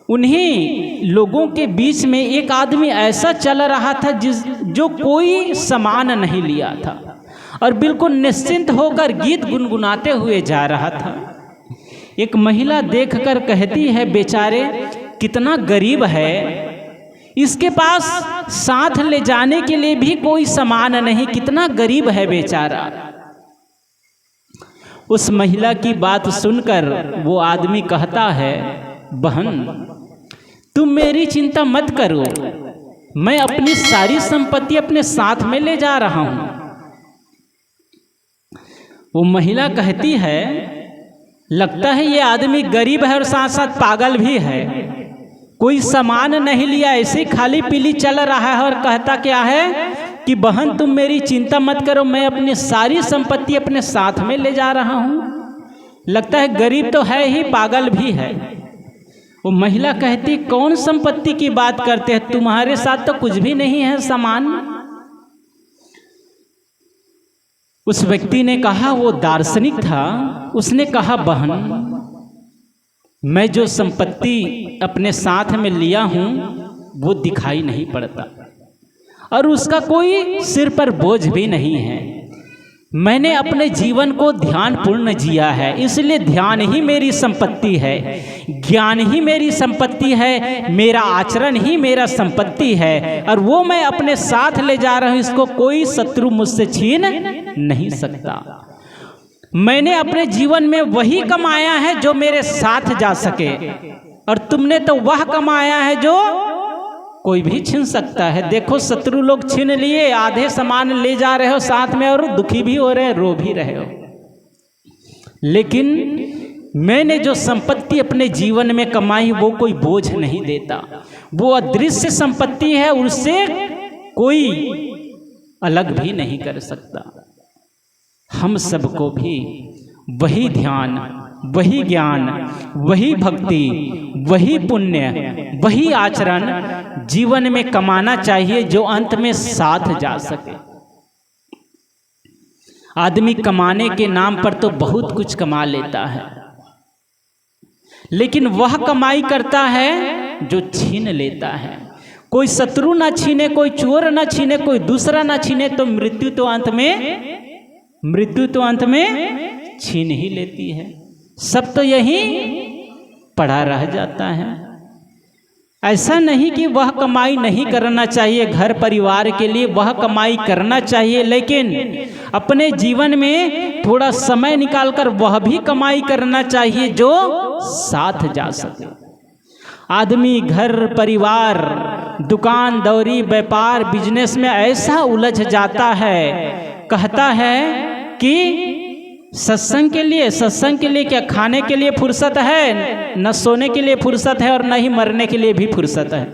उन्हीं लोगों के बीच में एक आदमी ऐसा चल रहा था जो कोई सामान नहीं लिया था और बिल्कुल निश्चिंत होकर गीत गुनगुनाते हुए जा रहा था। एक महिला देखकर कहती है, बेचारे कितना गरीब है, इसके पास साथ ले जाने के लिए भी कोई सामान नहीं, कितना गरीब है बेचारा। उस महिला की बात सुनकर वो आदमी कहता है, बहन तुम मेरी चिंता मत करो, मैं अपनी सारी संपत्ति अपने साथ में ले जा रहा हूं। वो महिला कहती है, लगता है ये आदमी गरीब है और साथ साथ पागल भी है, कोई सामान नहीं लिया, ऐसे खाली पीली चल रहा है और कहता क्या है कि बहन तुम मेरी चिंता मत करो, मैं अपनी सारी संपत्ति अपने साथ में ले जा रहा हूं। लगता है गरीब तो है ही, पागल भी है। वो महिला कहती, कौन संपत्ति की बात करते हैं, तुम्हारे साथ तो कुछ भी नहीं है सामान। उस व्यक्ति ने कहा, वो दार्शनिक था, उसने कहा, बहन मैं जो संपत्ति अपने साथ में लिया हूं वो दिखाई नहीं पड़ता और उसका कोई सिर पर बोझ भी नहीं है। मैंने अपने जीवन को ध्यानपूर्ण जिया है, इसलिए ध्यान ही मेरी संपत्ति है, ज्ञान ही मेरी संपत्ति है, मेरा आचरण ही मेरा संपत्ति है और वो मैं अपने साथ ले जा रहा हूं, इसको कोई शत्रु मुझसे छीन नहीं सकता। मैंने अपने जीवन में वही कमाया है जो मेरे साथ जा सके और तुमने तो वह कमाया है जो कोई भी छीन सकता है। देखो शत्रु लोग छीन लिए, आधे सामान ले जा रहे हो साथ में और दुखी भी हो रहे, रो भी रहे हो। लेकिन मैंने जो संपत्ति अपने जीवन में कमाई वो कोई बोझ नहीं देता, वो अदृश्य संपत्ति है, उससे कोई अलग भी नहीं कर सकता। हम सबको भी वही ध्यान, वही ज्ञान, वही भक्ति, वही पुण्य, वही आचरण जीवन में कमाना चाहिए जो अंत में साथ जा सके। आदमी कमाने के नाम पर तो बहुत कुछ कमा लेता है, लेकिन वह कमाई करता है जो छीन लेता है। कोई शत्रु ना छीने, कोई चोर ना छीने, कोई दूसरा ना छीने, तो मृत्यु तो अंत में छीन ही लेती है। सब तो यही पड़ा रह जाता है। ऐसा नहीं कि वह कमाई नहीं करना चाहिए, घर परिवार के लिए वह कमाई करना चाहिए, लेकिन अपने जीवन में थोड़ा समय निकालकर वह भी कमाई करना चाहिए जो साथ जा सके। आदमी घर परिवार, दुकान दौरी, व्यापार, बिजनेस में ऐसा उलझ जाता है, कहता है कि सत्संग के लिए क्या खाने के लिए फुर्सत है, न सोने के लिए फुर्सत है और न ही मरने के लिए भी फुर्सत है।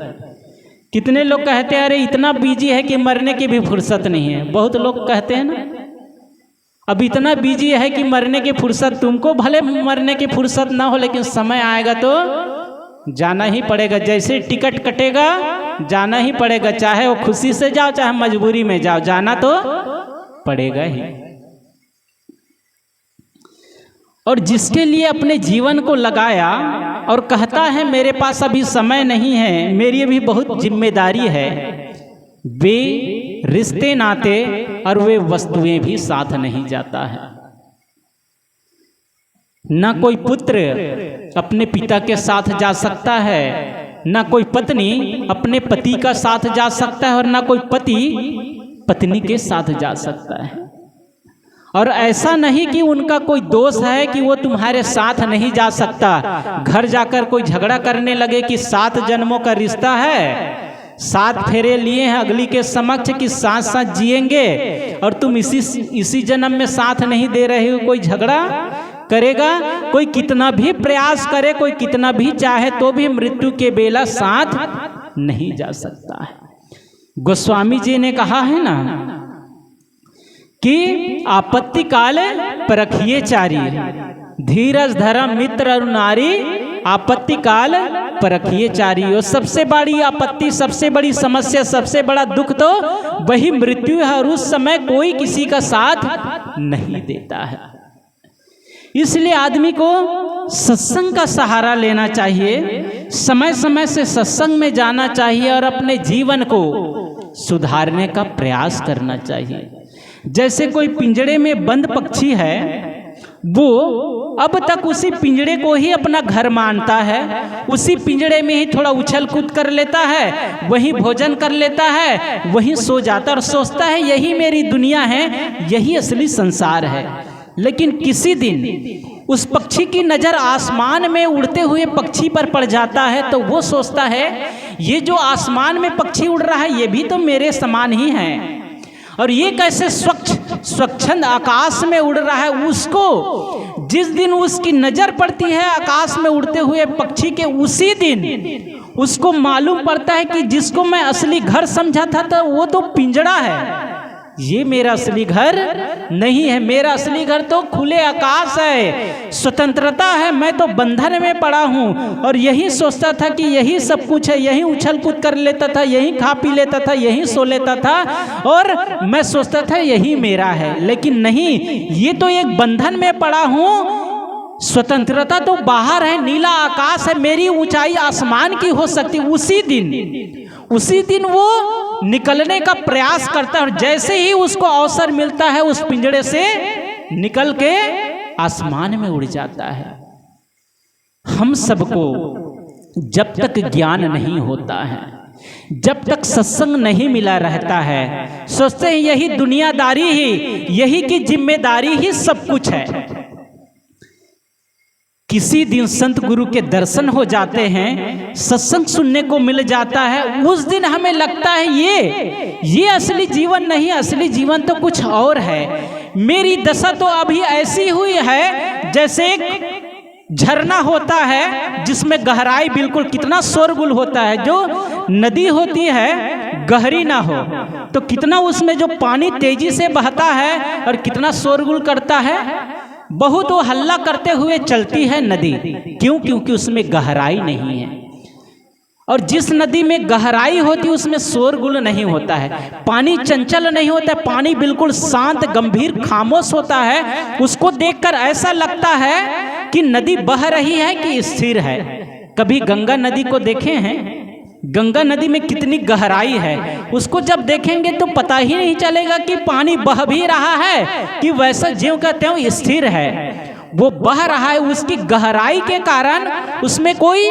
कितने लोग कहते हैं अरे इतना बिजी है कि मरने की भी फुर्सत नहीं है। बहुत लोग कहते हैं ना, अब इतना बिजी है कि मरने की फुर्सत, तुमको भले मरने की फुर्सत ना हो लेकिन समय आएगा तो जाना ही पड़ेगा। जैसे टिकट कटेगा जाना ही पड़ेगा, चाहे वो खुशी से जाओ चाहे मजबूरी में जाओ, जाना तो पड़ेगा ही। और जिसके लिए अपने जीवन को लगाया और कहता है मेरे पास अभी समय नहीं है, मेरी भी बहुत जिम्मेदारी है, वे रिश्ते नाते और वे वस्तुएं भी साथ नहीं जाता है। ना कोई पुत्र अपने पिता के साथ जा सकता है, ना कोई पत्नी अपने पति का साथ जा सकता है और ना कोई पति पत्नी के साथ जा सकता है। और ऐसा नहीं कि उनका कोई दोष है कि वो तुम्हारे साथ नहीं जा सकता। घर जाकर कोई झगड़ा करने लगे कि 7 जन्मों का रिश्ता है, 7 फेरे लिए हैं अगली के समक्ष कि साथ साथ जिएंगे और तुम इसी जन्म में साथ नहीं दे रहे हो, कोई झगड़ा करेगा। कोई कितना भी प्रयास करे, कोई कितना भी चाहे तो भी मृत्यु के बेला साथ नहीं जा सकता है। गोस्वामी जी ने कहा है ना कि आपत्ति काल परखिए चारी, धीरज धर्म मित्र और नारी, आपत्ति काल परखिए चारी। और सबसे बड़ी आपत्ति, सबसे बड़ी समस्या, सबसे बड़ा दुख तो वही मृत्यु है और उस समय कोई किसी का साथ नहीं देता है। इसलिए आदमी को सत्संग का सहारा लेना चाहिए, समय समय से सत्संग में जाना चाहिए और अपने जीवन को सुधारने का प्रयास करना चाहिए। जैसे कोई पिंजड़े में बंद पक्षी है, वो अब तक उसी पिंजड़े को ही अपना घर मानता है, उसी पिंजड़े में ही थोड़ा उछल कूद कर लेता है, वही भोजन कर लेता है, वही सो जाता और सोचता है यही मेरी दुनिया है, यही असली संसार है। लेकिन किसी दिन उस पक्षी की नज़र आसमान में उड़ते हुए पक्षी पर पड़ जाता है तो वो सोचता है ये जो आसमान में पक्षी उड़ रहा है ये भी तो मेरे समान ही है, और ये कैसे स्वच्छंद आकाश में उड़ रहा है। उसको जिस दिन उसकी नज़र पड़ती है आकाश में उड़ते हुए पक्षी के, उसी दिन उसको मालूम पड़ता है कि जिसको मैं असली घर समझा था तो वो तो पिंजड़ा है, ये मेरा असली घर नहीं है। मेरा असली घर तो खुले आकाश है, स्वतंत्रता है, मैं तो बंधन में पड़ा हूँ और यही सोचता था कि यही सब कुछ है, यही उछल कूद कर लेता था, यही खा पी लेता था, यही सो लेता था और मैं सोचता था यही मेरा है। लेकिन नहीं, ये तो एक बंधन में पड़ा हूँ, स्वतंत्रता तो बाहर है, नीला आकाश है, मेरी ऊंचाई आसमान की हो सकती। उसी दिन वो निकलने का प्रयास करता है और जैसे ही उसको अवसर मिलता है उस पिंजड़े से निकल के आसमान में उड़ जाता है। हम सबको जब तक ज्ञान नहीं होता है, जब तक सत्संग नहीं मिला रहता है, सोचते हैं यही दुनियादारी ही, यही की जिम्मेदारी ही सब कुछ है। किसी दिन संत गुरु के दर्शन हो जाते हैं, सत्संग सुनने को मिल जाता है, उस दिन हमें लगता है ये असली जीवन नहीं, असली जीवन तो कुछ और है। मेरी दशा तो अभी ऐसी हुई है जैसे एक झरना होता है जिसमें गहराई बिल्कुल, कितना शोरगुल होता है। जो नदी होती है गहरी ना हो तो कितना उसमें जो पानी तेजी से बहता है और कितना शोरगुल करता है, बहुत वो हल्ला करते हुए चलती है नदी। क्यों? क्योंकि उसमें गहराई नहीं है। और जिस नदी में गहराई होती है उसमें शोरगुल नहीं होता है, पानी चंचल नहीं होता है, पानी बिल्कुल शांत गंभीर खामोश होता है। उसको देखकर ऐसा लगता है कि नदी बह रही है कि स्थिर है। कभी गंगा नदी को देखे हैं? गंगा नदी में कितनी गहराई है, उसको जब देखेंगे तो पता ही नहीं चलेगा कि पानी बह भी रहा है कि वैसा ज्यों का त्यों स्थिर है। वो बह रहा है, उसकी गहराई के कारण उसमें कोई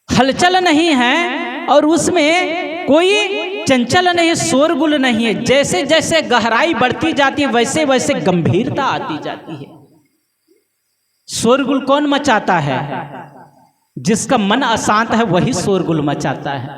हलचल नहीं है और उसमें कोई चंचल नहीं, शोरगुल नहीं है। जैसे जैसे गहराई बढ़ती जाती है वैसे वैसे गंभीरता आती जाती है। शोरगुल कौन मचाता है? जिसका मन अशांत है वही शोरगुल मचाता है।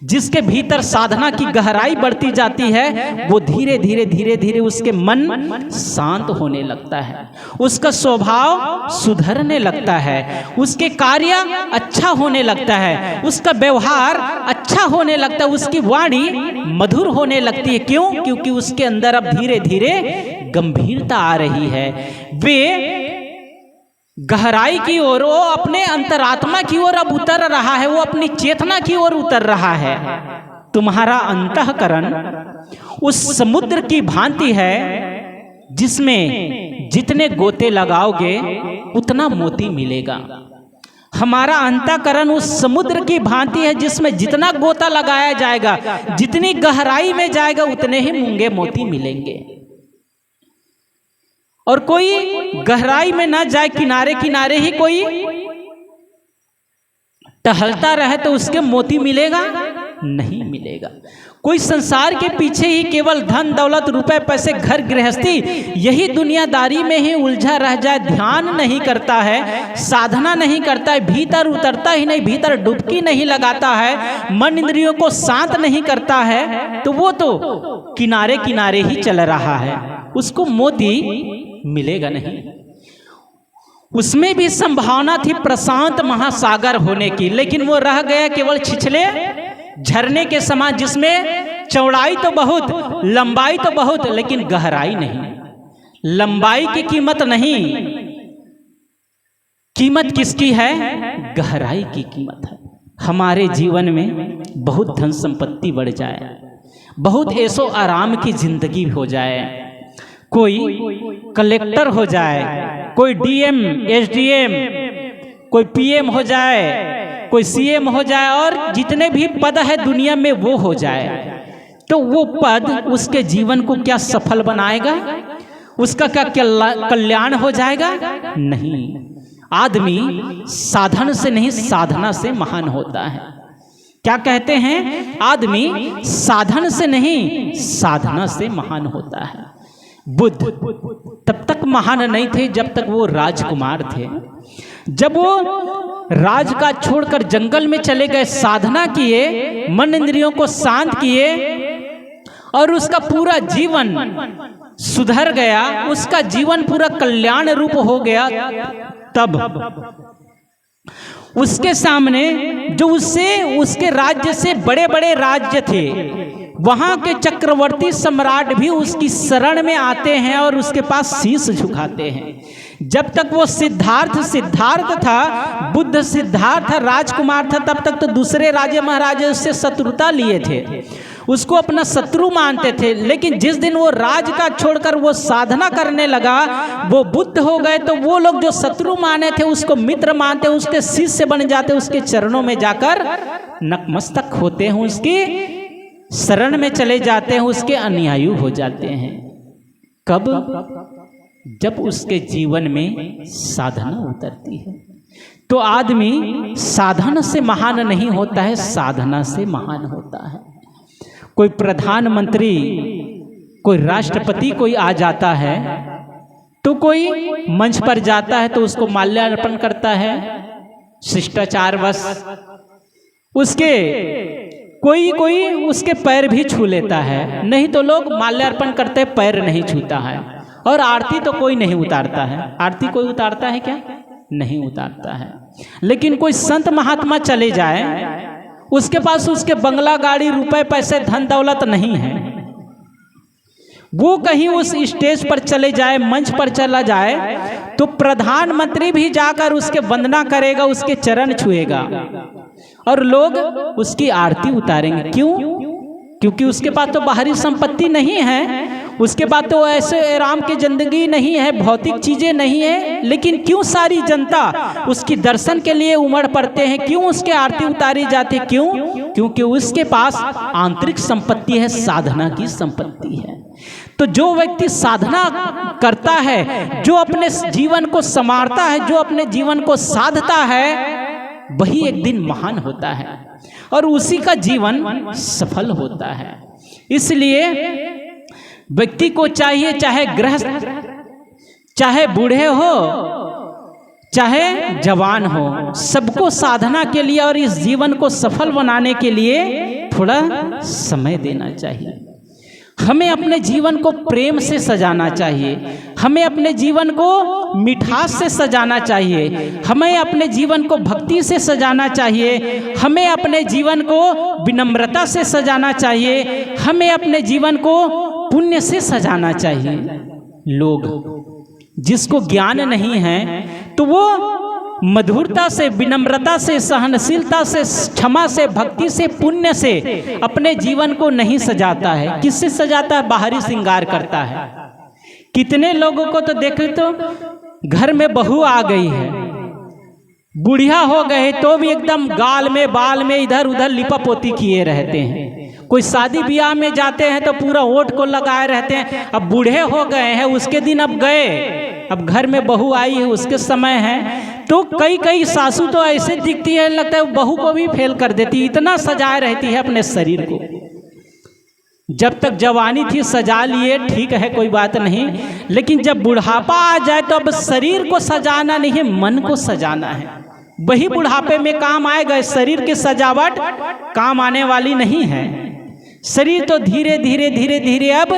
जिसके भीतर साधना की गहराई बढ़ती जाती है वो धीरे धीरे धीरे धीरे उसके मन शांत होने लगता है, उसका स्वभाव सुधरने लगता है, उसके कार्य अच्छा होने लगता है, उसका व्यवहार अच्छा होने लगता है, उसकी वाणी मधुर होने लगती है। क्यों? क्योंकि उसके अंदर अब धीरे धीरे गंभीरता आ रही है। वे गहराई की ओर, वो अपने अंतरात्मा की ओर अब उतर रहा है, वो अपनी चेतना की ओर उतर रहा है। तुम्हारा अंतःकरण उस समुद्र की भांति है जिसमें जितने गोते लगाओगे उतना मोती मिलेगा। हमारा अंतःकरण उस समुद्र की भांति है जिसमें जितना गोता लगाया जाएगा, जितनी गहराई में जाएगा उतने ही मूंगे मोती मिलेंगे। और कोई गहराई में ना जाए, किनारे किनारे ही कोई टहलता रहे तो उसके मोती मिलेगा? नहीं मिलेगा। कोई संसार के पीछे ही केवल धन दौलत रुपए पैसे घर गृहस्थी यही दुनियादारी में ही उलझा रह जाए, ध्यान नहीं करता है, साधना नहीं करता है, भीतर उतरता ही नहीं, भीतर डुबकी नहीं लगाता है, मन इंद्रियों को शांत नहीं करता है, तो वो तो किनारे किनारे ही चल रहा है, उसको मोती मिलेगा नहीं। उसमें भी संभावना थी प्रशांत महासागर होने की, लेकिन वो रह गया केवल छिछले झरने के समान, जिसमें चौड़ाई तो बहुत, लंबाई तो बहुत, लेकिन गहराई नहीं। लंबाई की कीमत नहीं, कीमत किसकी है? गहराई की कीमत है। हमारे जीवन में बहुत धन संपत्ति बढ़ जाए, बहुत ऐशो आराम की जिंदगी हो जाए, कोई कलेक्टर हो जाए, कोई डीएम, एसडीएम, कोई पीएम हो जाए, कोई सीएम हो जाए, और जितने भी पद है दुनिया में वो हो जाए, तो वो पद उसके जीवन को क्या सफल बनाएगा? उसका क्या कल्याण हो जाएगा? नहीं। आदमी साधन से नहीं, साधना से महान होता है। क्या कहते हैं? आदमी साधन से नहीं, साधना से महान होता है। बुद्ध तब तक महान नहीं थे जब तक वो राजकुमार थे। जब वो राज का छोड़कर जंगल में चले गए, साधना किए, मन इंद्रियों को शांत किए, और उसका पूरा जीवन सुधर गया, उसका जीवन पूरा कल्याण रूप हो गया, तब उसके सामने जो उसके राज्य से बड़े बड़े राज्य थे, वहां के चक्रवर्ती सम्राट भी उसकी शरण में आते हैं और उसके पास शीश झुकाते हैं। जब तक वो सिद्धार्थ था, बुद्ध सिद्धार्थ राजकुमार था, तब तक तो दूसरे राजे महाराजे उससे शत्रुता लिए थे, उसको अपना शत्रु मानते थे। लेकिन जिस दिन वो राज का छोड़कर वो साधना करने लगा, वो बुद्ध हो गए, तो वो लोग जो शत्रु माने थे उसको मित्र मानते, उसके शिष्य बन जाते, उसके चरणों में जाकर नतमस्तक होते हैं, उसकी शरण में चले जाते हैं, उसके अनुयायी हो जाते हैं। कब? जब उसके जीवन में साधना उतरती है। तो आदमी साधन से महान नहीं होता है, साधना से महान होता है। कोई प्रधानमंत्री, कोई राष्ट्रपति कोई आ जाता है, तो कोई मंच पर जाता है तो उसको माल्यार्पण करता है, शिष्टाचारवश। उसके कोई उसके पैर भी छू लेता है, नहीं तो लोग माल्यार्पण करते पैर नहीं छूता है। और आरती तो कोई नहीं उतारता है। आरती कोई उतारता है क्या? नहीं उतारता है। लेकिन कोई संत महात्मा चले जाए, उसके पास उसके बंगला, गाड़ी, रुपए, पैसे, धन दौलत नहीं है, वो कहीं उस स्टेज पर चले जाए, मंच पर चला जाए, तो प्रधानमंत्री भी जाकर उसके वंदना करेगा, उसके चरण छुएगा, और लोग उसकी आरती उतारेंगे। क्यों? क्योंकि उसके पास तो बाहरी संपत्ति नहीं है, उसके पास तो ऐसे आराम की जिंदगी नहीं है, भौतिक चीजें नहीं है, लेकिन क्यों सारी जनता उसकी दर्शन के लिए उमड़ पड़ते हैं? क्यों उसके आरती उतारी जाती है? क्यों? क्योंकि उसके पास आंतरिक संपत्ति है, साधना की संपत्ति है। तो जो व्यक्ति साधना करता है, जो अपने जीवन को संवारता है, जो अपने जीवन को साधता है, वही एक दिन महान होता है और उसी का जीवन सफल होता है। इसलिए व्यक्ति को चाहिए, चाहे गृहस्थ, चाहे बूढ़े हो, चाहे जवान हो, सबको साधना के लिए और इस जीवन को सफल बनाने के लिए थोड़ा समय देना चाहिए। हमें अपने जीवन को प्रेम से सजाना चाहिए, हमें अपने जीवन को मिठास से सजाना चाहिए, हमें अपने जीवन को भक्ति से सजाना चाहिए, हमें अपने जीवन को विनम्रता से सजाना चाहिए, हमें अपने जीवन को पुण्य से सजाना चाहिए। लोग जिसको ज्ञान नहीं है तो वो मधुरता से, विनम्रता से, सहनशीलता से, क्षमा से, भक्ति से, पुण्य से अपने जीवन को नहीं सजाता है। किससे सजाता है? बाहरी श्रृंगार करता है। कितने लोगों को तो देखे तो घर में बहू आ गई है, बुढ़िया हो गए तो भी एकदम गाल में, बाल में इधर उधर लिपापोती किए रहते हैं। कोई शादी ब्याह में जाते हैं तो पूरा ओट को लगाए रहते हैं। अब बूढ़े हो गए हैं, उसके दिन अब गए, अब घर में बहू आई है, उसके समय है, तो कई सासू तो ऐसे दिखती है, लगता है बहू को भी फेल कर देती, इतना सजाए रहती है अपने शरीर को। जब तक जवानी थी सजा लिए, ठीक है, कोई बात नहीं, लेकिन जब बुढ़ापा आ जाए तो अब शरीर को सजाना नहीं है, मन को सजाना है। वही बुढ़ापे में काम आएगा, शरीर की सजावट काम आने वाली नहीं है। शरीर तो धीरे धीरे धीरे धीरे अब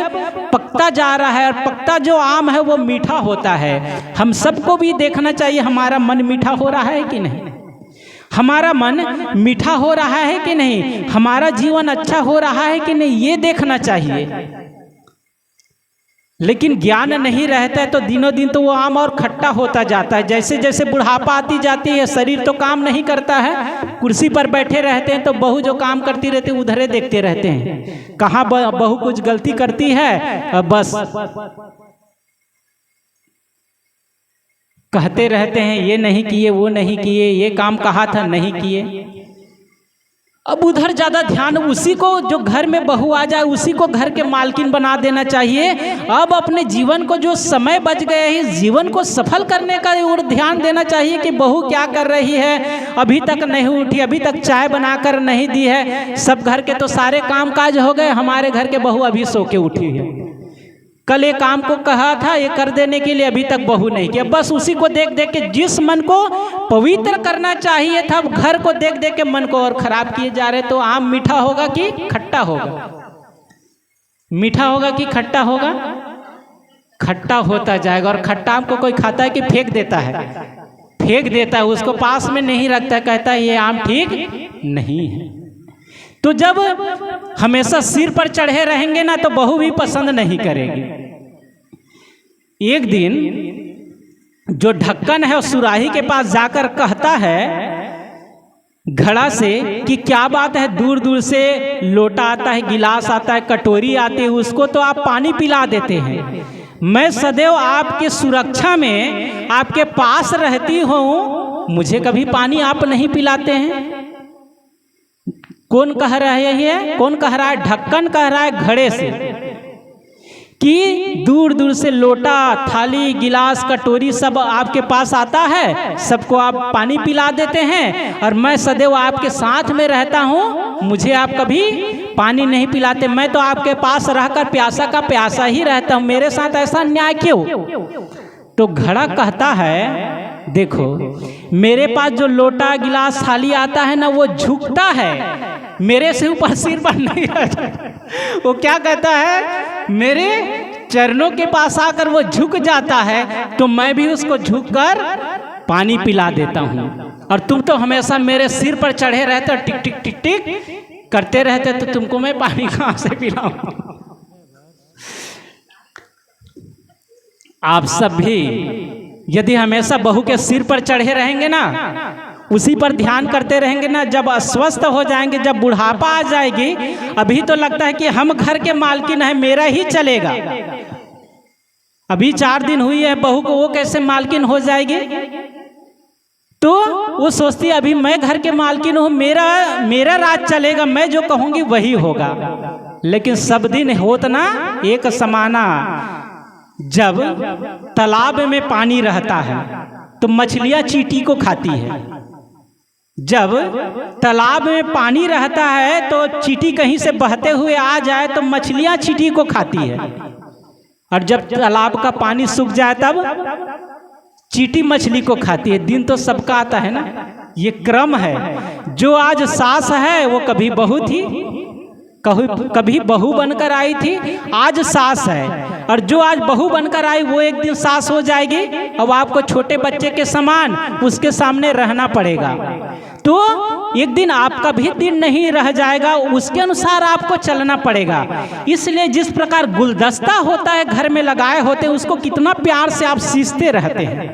पकता जा रहा है, और पकता जो आम है वो मीठा होता है। हम सबको भी देखना चाहिए हमारा मन मीठा हो रहा है कि नहीं, हमारा मन मीठा हो रहा है कि नहीं, हमारा जीवन अच्छा हो रहा है कि नहीं, ये देखना चाहिए। लेकिन ज्ञान नहीं रहता है तो दिनों दिन तो वो आम और खट्टा होता जाता है। जैसे जैसे बुढ़ापा आती जाती है, शरीर तो काम नहीं करता है, कुर्सी पर बैठे रहते हैं तो बहू जो काम करती रहती है उधरे देखते रहते हैं, कहाँ बहू कुछ गलती करती है, बस कहते रहते हैं ये नहीं किए, वो नहीं किए, ये काम कहा था नहीं किए। अब उधर ज़्यादा ध्यान, उसी को जो घर में बहू आ जाए उसी को घर के मालकिन बना देना चाहिए। अब अपने जीवन को जो समय बच गए हैं, जीवन को सफल करने का और ध्यान देना चाहिए कि बहू क्या कर रही है, अभी तक नहीं उठी, अभी तक चाय बनाकर नहीं दी है। सब घर के तो सारे काम काज हो गए, हमारे घर के बहू अभी सो के उठी है। कल एक काम को कहा था ये कर देने के लिए, अभी तक बहू नहीं किया। बस उसी को देख देख के जिस मन को पवित्र करना चाहिए था, घर को देख देख के मन को और खराब किए जा रहे। तो आम मीठा होगा कि खट्टा होगा? मीठा होगा कि खट्टा होगा? खट्टा होता जाएगा। और खट्टा आम को कोई खाता है कि फेंक देता है? फेंक देता है, उसको पास में नहीं रखता, कहता है ये आम ठीक नहीं है। तो जब हमेशा सिर पर चढ़े रहेंगे ना तो बहू भी पसंद नहीं करेगी। एक दिन जो ढक्कन है सुराही के पास जाकर कहता है घड़ा से कि क्या बात है, दूर दूर से लोटा आता है, गिलास आता है, कटोरी आती है, उसको तो आप पानी पिला देते हैं। मैं सदैव आपके सुरक्षा में आपके पास रहती हूँ, मुझे कभी पानी आप नहीं पिलाते हैं। कौन कह रहा है? कौन कह रहा है? ढक्कन कह रहा है घड़े से कि दूर दूर से लोटा, थाली, गिलास, कटोरी सब आपके पास आता है, सबको आप पानी पिला देते हैं, और मैं सदैव आपके साथ में रहता हूँ, मुझे आप कभी पानी नहीं पिलाते। मैं तो आपके पास रहकर प्यासा का प्यासा ही रहता हूँ, मेरे साथ ऐसा अन्याय क्यों? तो घड़ा कहता है देखो, मेरे पास जो लोटा, गिलास, थाली आता है ना, वो झुकता है, मेरे से ऊपर सिर पर नहीं रहता। वो क्या कहता है? मेरे चरणों के पास आकर वो झुक जाता है, तो मैं भी उसको झुककर पानी पिला देता हूँ। और तुम तो हमेशा मेरे सिर पर चढ़े रहते हो, टिक टिक टिक टिक करते रहते, तो तुमको मैं पानी कहाँ से पिलाऊं? आप सब भी यदि हमेशा बहू के सिर पर चढ़े रहेंगे ना, उसी पर ध्यान करते रहेंगे ना, जब अस्वस्थ हो जाएंगे, जब बुढ़ापा आ जाएगी, अभी तो लगता है कि हम घर के मालकिन हैं, मेरा ही चलेगा। अभी 4 दिन हुई है बहू को, वो कैसे मालकिन हो जाएगी? तो वो सोचती है अभी मैं घर के मालकिन हूँ, मेरा राज चलेगा, मैं जो कहूँगी वही होगा। लेकिन सब दिन होता ना एक समाना। जब तालाब में पानी रहता है तो मछलियाँ चींटी को खाती है। जब तालाब में पानी रहता है तो चींटी कहीं से बहते हुए आ जाए तो मछलियाँ चींटी को खाती है, और जब तालाब का पानी सूख जाए तब चींटी मछली को खाती है। दिन तो सबका आता है ना, ये क्रम है। जो आज सास है वो कभी बहू थी, कभी बहू बनकर आई थी, आज सास है। और जो आज बहू बनकर आई वो एक दिन सास हो जाएगी। अब आपको छोटे बच्चे के समान उसके सामने रहना पड़ेगा। तो एक दिन आपका भी दिन नहीं रह जाएगा, उसके अनुसार आपको चलना पड़ेगा। इसलिए जिस प्रकार गुलदस्ता होता है घर में लगाए होते हैं, उसको कितना प्यार से आप सींचते रहते हैं।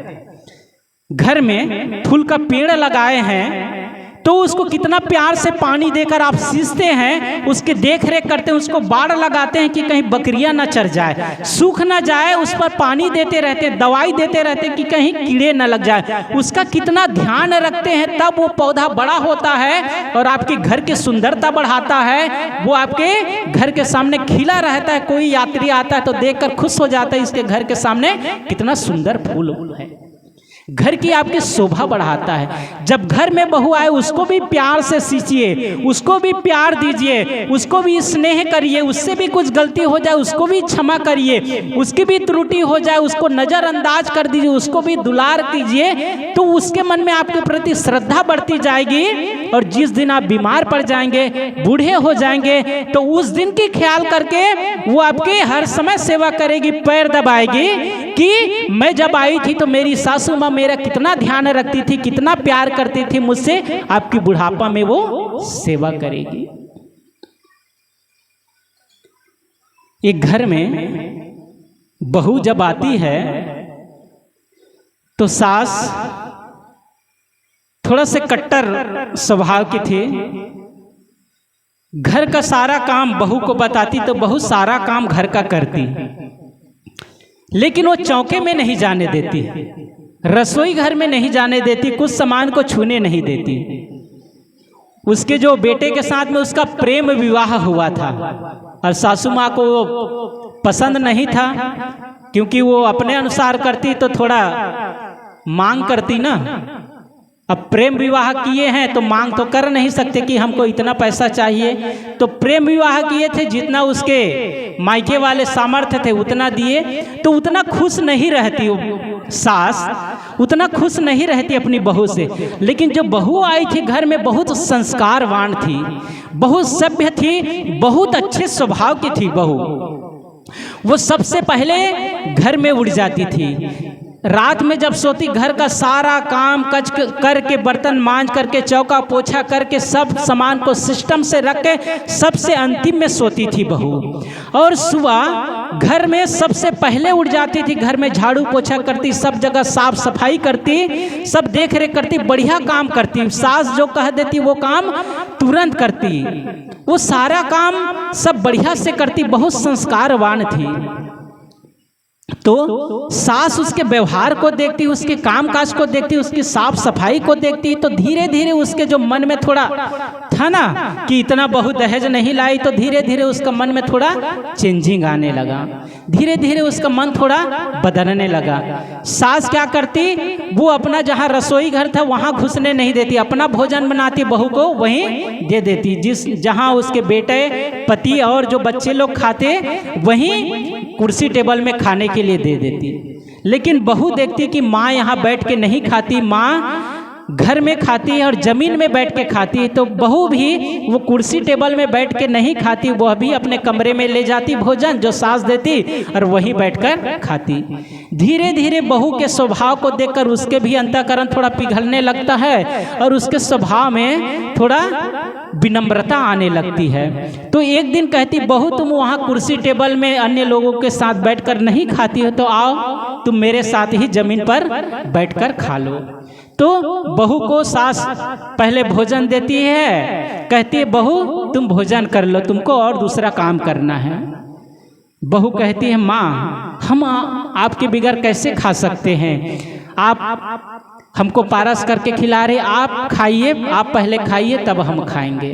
घर में फूल का पेड़ लगाए हैं तो उसको कितना प्यार से पानी देकर आप सींचते हैं, उसके देख रेख करते हैं, उसको बाड़ लगाते हैं कि कहीं बकरियां ना चर जाए, सूख ना जाए, उस पर पानी देते रहते हैं, दवाई देते रहते हैं कि कहीं कीड़े ना लग जाए। उसका कितना ध्यान रखते हैं, तब वो पौधा बड़ा होता है और आपके घर की सुंदरता बढ़ाता है। वो आपके घर के सामने खिला रहता है, कोई यात्री आता है तो देखकर खुश हो जाता है, इसके घर के सामने कितना सुंदर फूल है। घर की आपकी शोभा बढ़ाता है। जब घर में बहू आए उसको भी प्यार से सींचिए, उसको भी प्यार दीजिए, उसको भी स्नेह करिए, उससे भी कुछ गलती हो जाए उसको भी क्षमा करिए, उसकी भी त्रुटि हो जाए उसको नज़रअंदाज कर दीजिए, उसको भी दुलार कीजिए, तो उसके मन में आपके प्रति श्रद्धा बढ़ती जाएगी। और जिस दिन आप बीमार पड़ जाएंगे, बूढ़े हो जाएंगे, तो उस दिन की ख्याल करके वो आपके हर समय सेवा करेगी, पैर दबाएगी कि मैं जब आई थी तो मेरी सासू माँ मेरा कितना ध्यान रखती थी, कितना प्यार करती थी मुझसे, आपकी बुढ़ापा में वो सेवा करेगी। एक घर में बहू जब आती है तो सास थोड़ा से कट्टर स्वभाव की थी। घर का सारा काम बहू को बताती तो बहू सारा काम घर का करती, लेकिन वो चौके में नहीं जाने देती। रसोई घर में नहीं जाने देती, कुछ सामान को छूने नहीं देती। उसके जो बेटे के साथ में उसका प्रेम विवाह हुआ था और सासू माँ को वो पसंद नहीं था, क्योंकि वो अपने अनुसार करती तो थोड़ा मांग करती ना। अब प्रेम विवाह किए हैं तो मांग तो कर नहीं सकते कि हमको इतना पैसा चाहिए, तो प्रेम विवाह किए थे, जितना उसके मायके वाले सामर्थ्य थे उतना दिए। तो उतना खुश नहीं रहती वो सास, उतना खुश नहीं रहती अपनी बहू से। लेकिन जो बहू आई थी घर में बहुत संस्कारवान थी, बहुत सभ्य थी, बहुत अच्छे स्वभाव की थी बहू। वो सबसे पहले घर में उड़ जाती थी। रात में जब सोती घर का सारा काम कच करके, बर्तन मांज करके, चौका पोछा करके, सब सामान को सिस्टम से रख के सबसे अंतिम में सोती थी बहू। और सुबह घर में सबसे पहले उठ जाती थी, घर में झाड़ू पोछा करती, सब जगह साफ सफाई करती, सब देख रेख करती, बढ़िया काम करती। सास जो कह देती वो काम तुरंत करती, वो सारा काम सब बढ़िया से करती, बहुत संस्कारवान थी। तो सास उसके व्यवहार को देखती, उसके कामकाज को देखती, उसकी साफ सफाई को देखती, तो धीरे धीरे उसके जो मन में थोड़ा था ना कि इतना बहू दहेज नहीं लाई, तो धीरे धीरे उसका मन में थोड़ा चेंजिंग आने लगा, धीरे धीरे उसका मन थोड़ा बदलने लगा। सास क्या करती, वो अपना जहाँ रसोई घर था वहाँ घुसने नहीं देती, अपना भोजन बनाती, बहू को वहीं दे देती, जिस जहाँ उसके बेटे, पति और जो बच्चे लोग खाते वहीं कुर्सी टेबल में खाने के लिए दे देती। लेकिन बहू देखती कि माँ यहाँ बैठ के नहीं खाती, माँ घर में खाती है और जमीन में बैठ के खाती है, तो बहू भी वो कुर्सी टेबल में बैठ के नहीं खाती, वह भी अपने कमरे में ले जाती भोजन जो सास देती और वहीं बैठकर खाती। धीरे धीरे बहू के स्वभाव को देखकर उसके भी अंतःकरण थोड़ा पिघलने लगता है और उसके स्वभाव में थोड़ा विनम्रता आने लगती है। तो एक दिन कहती, बहू तुम वहाँ कुर्सी टेबल में अन्य लोगों के साथ बैठकर नहीं खाती हो, तो आओ तुम मेरे साथ ही जमीन पर बैठकर खा लो। तो बहू को सास पहले भोजन देती है, कहती है बहू तुम भोजन कर लो, तुमको और दूसरा काम करना है। बहू कहती है माँ हम आपके बिगैर कैसे खा सकते हैं, आप हमको पारस करके खिला रहे, आप खाइए, आप पहले खाइए तब हम खाएंगे।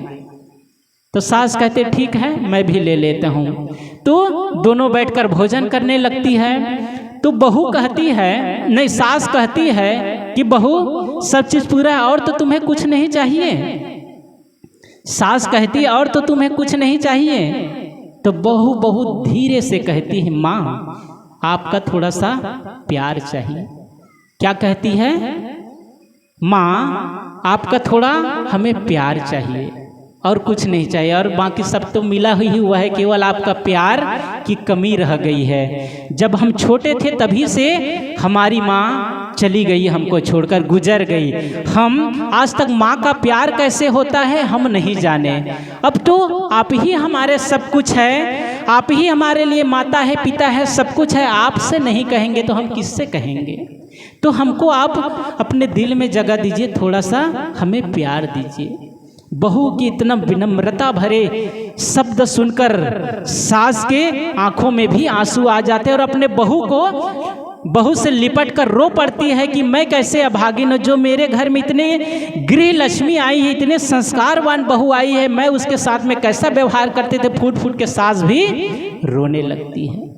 तो सास कहते ठीक है मैं भी ले लेता हूँ। तो दोनों बैठकर भोजन करने लगती है। तो बहू कहती है, नहीं सास कहती है कि बहू सब चीज पूरा है और तो तुम्हें कुछ नहीं चाहिए। सास कहती है और तो तुम्हें कुछ नहीं चाहिए। तो बहू बहुत धीरे से कहती है माँ आपका थोड़ा सा प्यार चाहिए। क्या कहती है, माँ आपका थोड़ा हमें प्यार चाहिए और कुछ नहीं चाहिए, और बाकी सब तो मिला ही हुआ है, केवल आपका प्यार की कमी रह गई है। जब हम छोटे थे तभी से हमारी माँ चली गई, हमको छोड़कर गुजर गई। हम आज तक माँ का प्यार कैसे होता है हम नहीं जाने। अब तो आप ही हमारे सब कुछ है, आप ही हमारे लिए माता है, पिता है, सब कुछ है। आपसे नहीं कहेंगे तो हम किससे कहेंगे। तो हमको आप अपने दिल में जगह दीजिए, थोड़ा सा हमें प्यार दीजिए। बहू की इतना विनम्रता भरे शब्द सुनकर सास के आंखों में भी आंसू आ जाते और अपने बहू से लिपट कर रो पड़ती है कि मैं कैसे अभागिन हूँ, जो मेरे घर में इतने गृह लक्ष्मी आई है, इतने संस्कारवान बहू आई है, मैं उसके साथ में कैसा व्यवहार करते थे। फूट फूट के सास भी रोने लगती है।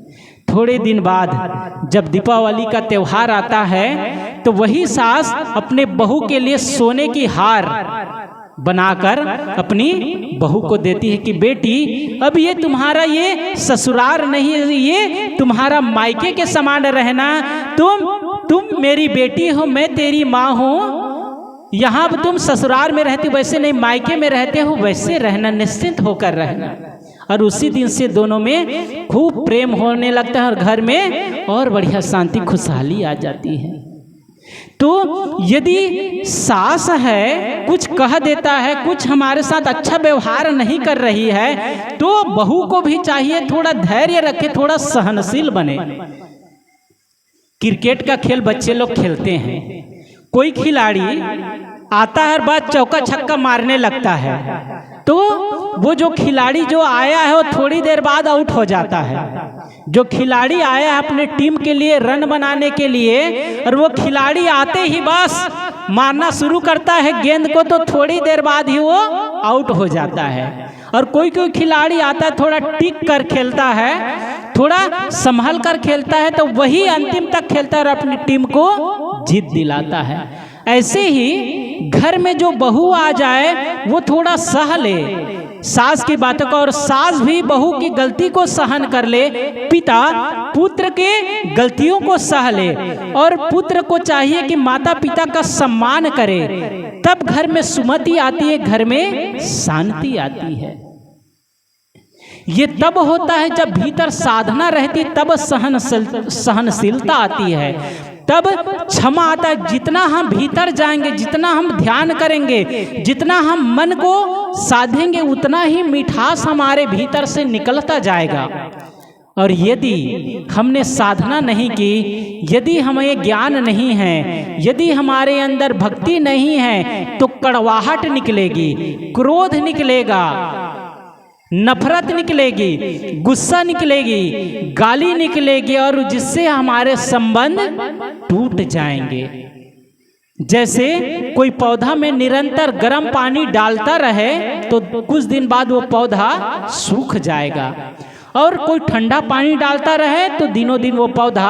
थोड़े दिन बाद जब दीपावली का त्योहार आता है तो वही सास अपने बहू के लिए सोने की हार बनाकर अपनी बहू को देती है कि बेटी अब ये तुम्हारा ये ससुराल नहीं है, ये तुम्हारा मायके के समान रहना। तुम मेरी बेटी हो, मैं तेरी माँ हूँ। यहाँ तुम ससुराल में रहती वैसे नहीं, मायके में रहते हो वैसे रहना, निश्चिंत होकर रहना। और उसी दिन से दोनों में खूब प्रेम होने लगता है और घर में और बढ़िया शांति खुशहाली आ जाती है। तो यदि सास है कुछ कह देता है, कुछ हमारे साथ अच्छा व्यवहार नहीं कर रही है, तो बहू को भी चाहिए थोड़ा धैर्य रखे, थोड़ा सहनशील बने। क्रिकेट का खेल बच्चे लोग खेलते हैं, कोई खिलाड़ी आता है बाद चौका छक्का मारने लगता है, तो वो जो खिलाड़ी जो आया है वो थोड़ी देर बाद आउट हो जाता है। जो खिलाड़ी आया है अपने टीम के लिए रन बनाने के लिए, और वो खिलाड़ी आते ही बस मारना शुरू करता है गेंद को, तो थोड़ी देर बाद ही वो आउट हो जाता है। और कोई कोई खिलाड़ी आता है थोड़ा टिक कर खेलता है, थोड़ा संभल कर खेलता है, तो वही अंतिम तक खेलता है और अपनी टीम को जीत दिलाता है। ऐसे ही घर में जो बहू आ जाए वो थोड़ा सह ले सास की बातों को, और सास भी बहू की गलती को सहन कर ले, पिता पुत्र के गलतियों को सह ले, और पुत्र को चाहिए कि माता पिता का सम्मान करे, तब घर में सुमति आती है, घर में शांति आती है। ये तब होता है जब भीतर साधना रहती, तब सहनशीलता आती है, तब क्षमा आता है। जितना हम भीतर जाएंगे, जितना हम ध्यान करेंगे, जितना हम मन को साधेंगे, उतना ही मिठास हमारे भीतर से निकलता जाएगा। और यदि हमने साधना नहीं की, यदि हमें ज्ञान नहीं है, यदि हमारे अंदर भक्ति नहीं है, तो कड़वाहट निकलेगी, क्रोध निकलेगा, नफरत निकलेगी, गुस्सा निकलेगी, गाली निकलेगी, और जिससे हमारे संबंध टूट जाएंगे। जैसे कोई पौधा में निरंतर गर्म पानी डालता रहे तो कुछ दिन बाद वो पौधा सूख जाएगा, और कोई ठंडा पानी डालता रहे तो दिनों दिन वो पौधा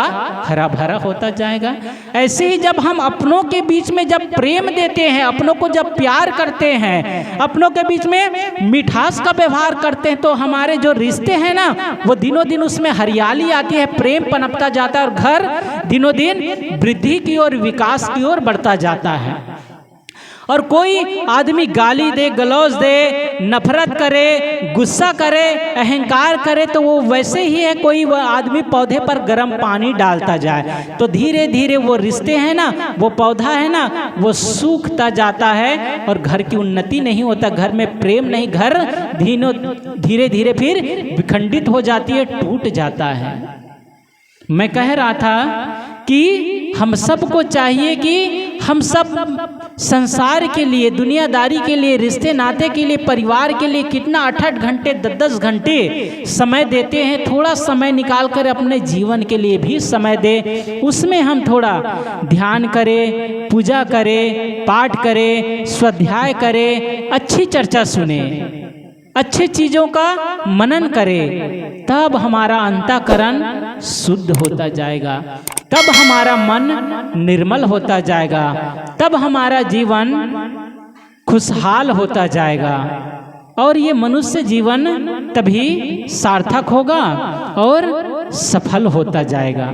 हरा भरा होता जाएगा। ऐसे ही जब हम अपनों के बीच में जब प्रेम देते हैं, अपनों को जब प्यार करते हैं, अपनों के बीच में मिठास का व्यवहार करते हैं, तो हमारे जो रिश्ते हैं ना, वो दिनों दिन उसमें हरियाली आती है, प्रेम पनपता जाता है, और घर दिनों दिन वृद्धि की ओर, विकास की ओर बढ़ता जाता है। और कोई आदमी गाली दे, गलौज दे, नफरत करे, गुस्सा करे, अहंकार करे, तो वो वैसे ही है कोई वह आदमी पौधे पर गर्म पानी डालता जाए, तो धीरे धीरे वो रिश्ते हैं ना, वो पौधा है ना, वो सूखता जाता है, और घर की उन्नति नहीं होता, घर में प्रेम नहीं, घर धीरे धीरे फिर विखंडित हो जाती है, टूट जाता है। मैं कह रहा था कि हम सबको चाहिए कि हम सब संसार के लिए, दुनियादारी के लिए, रिश्ते नाते के लिए, परिवार के लिए कितना 8-8 घंटे 10-10 घंटे समय देते हैं। थोड़ा समय निकाल कर अपने जीवन के लिए भी समय दे, उसमें हम थोड़ा ध्यान करें, पूजा करें, पाठ करें, स्वाध्याय करें, अच्छी चर्चा सुने, अच्छी चीज़ों का मनन करें, तब हमारा अंतःकरण शुद्ध होता जाएगा, तब हमारा मन निर्मल होता जाएगा, तब हमारा जीवन खुशहाल होता जाएगा, और ये मनुष्य जीवन तभी सार्थक होगा और सफल होता जाएगा।